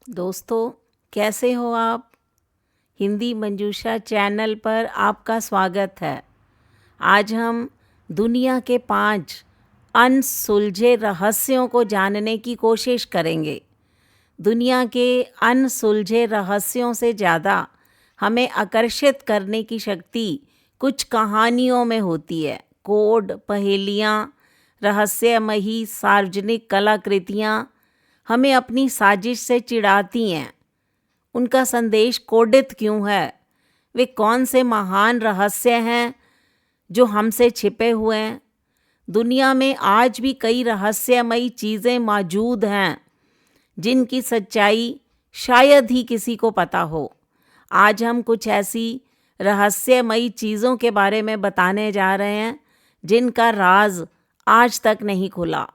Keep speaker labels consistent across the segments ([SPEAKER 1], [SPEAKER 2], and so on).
[SPEAKER 1] दोस्तों, कैसे हो आप? हिंदी मंजूषा चैनल पर आपका स्वागत है। आज हम दुनिया के 5 अनसुलझे रहस्यों को जानने की कोशिश करेंगे। दुनिया के अनसुलझे रहस्यों से ज़्यादा हमें आकर्षित करने की शक्ति कुछ कहानियों में होती है। कोड, पहेलियाँ, रहस्यमयी सार्वजनिक कलाकृतियाँ हमें अपनी साजिश से चिढ़ाती हैं। उनका संदेश कोडित क्यों है? वे कौन से महान रहस्य हैं जो हमसे छिपे हुए हैं? दुनिया में आज भी कई रहस्यमयी चीज़ें मौजूद हैं जिनकी सच्चाई शायद ही किसी को पता हो। आज हम कुछ ऐसी रहस्यमयी चीज़ों के बारे में बताने जा रहे हैं जिनका राज आज तक नहीं खुला।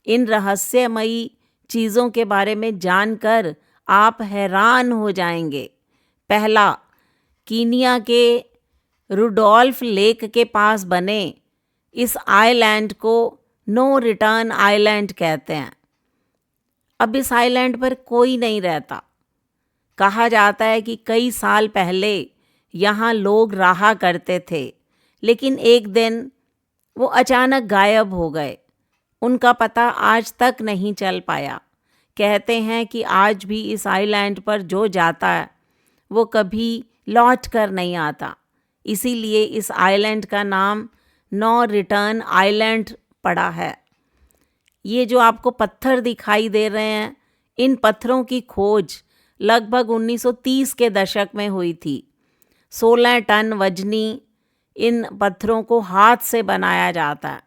[SPEAKER 1] इन रहस्यमयी चीज़ों के बारे में जानकर आप हैरान हो जाएंगे। पहला, कीनिया के रुडोल्फ लेक के पास बने इस आइलैंड को नो रिटर्न आइलैंड कहते हैं। अब इस आइलैंड पर कोई नहीं रहता। कहा जाता है कि कई साल पहले यहाँ लोग रहा करते थे, लेकिन एक दिन वो अचानक गायब हो गए। उनका पता आज तक नहीं चल पाया। कहते हैं कि आज भी इस आइलैंड पर जो जाता है वो कभी लौट कर नहीं आता। इसीलिए इस आइलैंड का नाम नो रिटर्न आइलैंड पड़ा है। ये जो आपको पत्थर दिखाई दे रहे हैं, इन पत्थरों की खोज लगभग 1930 के दशक में हुई थी। 16 टन वजनी इन पत्थरों को हाथ से बनाया जाता है।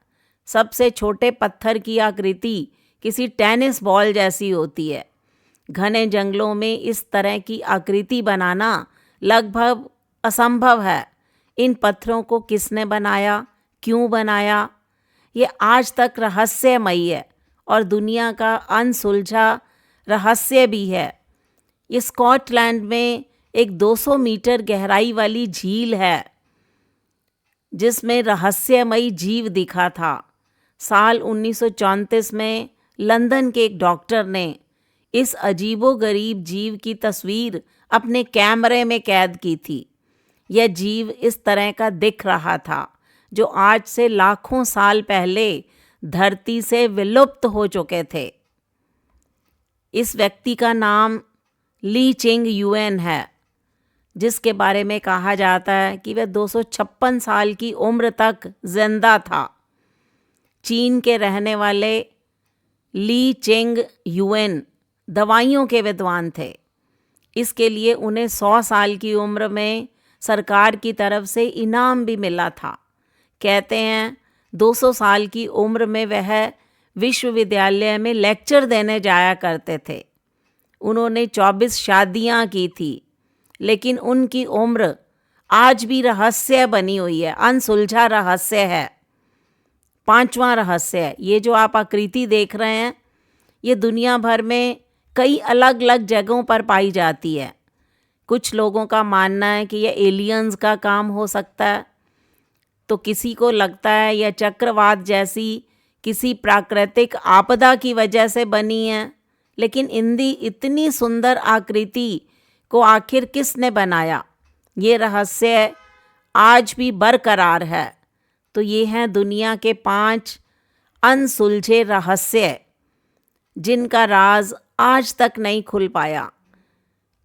[SPEAKER 1] सबसे छोटे पत्थर की आकृति किसी टेनिस बॉल जैसी होती है। घने जंगलों में इस तरह की आकृति बनाना लगभग असंभव है। इन पत्थरों को किसने बनाया, क्यों बनाया, ये आज तक रहस्यमयी है और दुनिया का अनसुलझा रहस्य भी है। ये स्कॉटलैंड में एक 200 मीटर गहराई वाली झील है जिसमें रहस्यमयी जीव दिखा था। साल 1934 में लंदन के एक डॉक्टर ने इस अजीबोगरीब जीव की तस्वीर अपने कैमरे में कैद की थी। यह जीव इस तरह का दिख रहा था जो आज से लाखों साल पहले धरती से विलुप्त हो चुके थे। इस व्यक्ति का नाम ली चिंग युएन है, जिसके बारे में कहा जाता है कि वह 256 साल की उम्र तक जिंदा था। चीन के रहने वाले ली चिंग युएन दवाइयों के विद्वान थे। इसके लिए उन्हें 100 साल की उम्र में सरकार की तरफ से इनाम भी मिला था। कहते हैं 200 साल की उम्र में वह विश्वविद्यालय में लेक्चर देने जाया करते थे। उन्होंने 24 शादियां की थी, लेकिन उनकी उम्र आज भी रहस्य बनी हुई है, अनसुलझा रहस्य है। 5वां रहस्य है, ये जो आप आकृति देख रहे हैं, ये दुनिया भर में कई अलग अलग जगहों पर पाई जाती है। कुछ लोगों का मानना है कि यह एलियंस का काम हो सकता है, तो किसी को लगता है यह चक्रवात जैसी किसी प्राकृतिक आपदा की वजह से बनी है। लेकिन इतनी सुंदर आकृति को आखिर किसने बनाया, ये रहस्य आज भी बरकरार है। तो ये हैं दुनिया के 5 अनसुलझे रहस्य जिनका राज आज तक नहीं खुल पाया।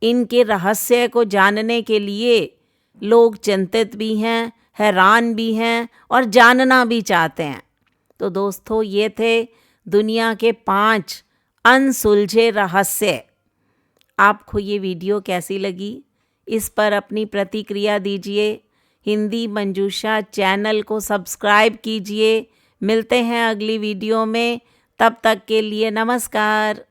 [SPEAKER 1] इनके रहस्य को जानने के लिए लोग चिंतित भी हैं, हैरान भी हैं और जानना भी चाहते हैं। तो दोस्तों, ये थे दुनिया के 5 अनसुलझे रहस्य। आपको ये वीडियो कैसी लगी? इस पर अपनी प्रतिक्रिया दीजिए। हिंदी मंजूषा चैनल को सब्सक्राइब कीजिए। मिलते हैं अगली वीडियो में। तब तक के लिए नमस्कार।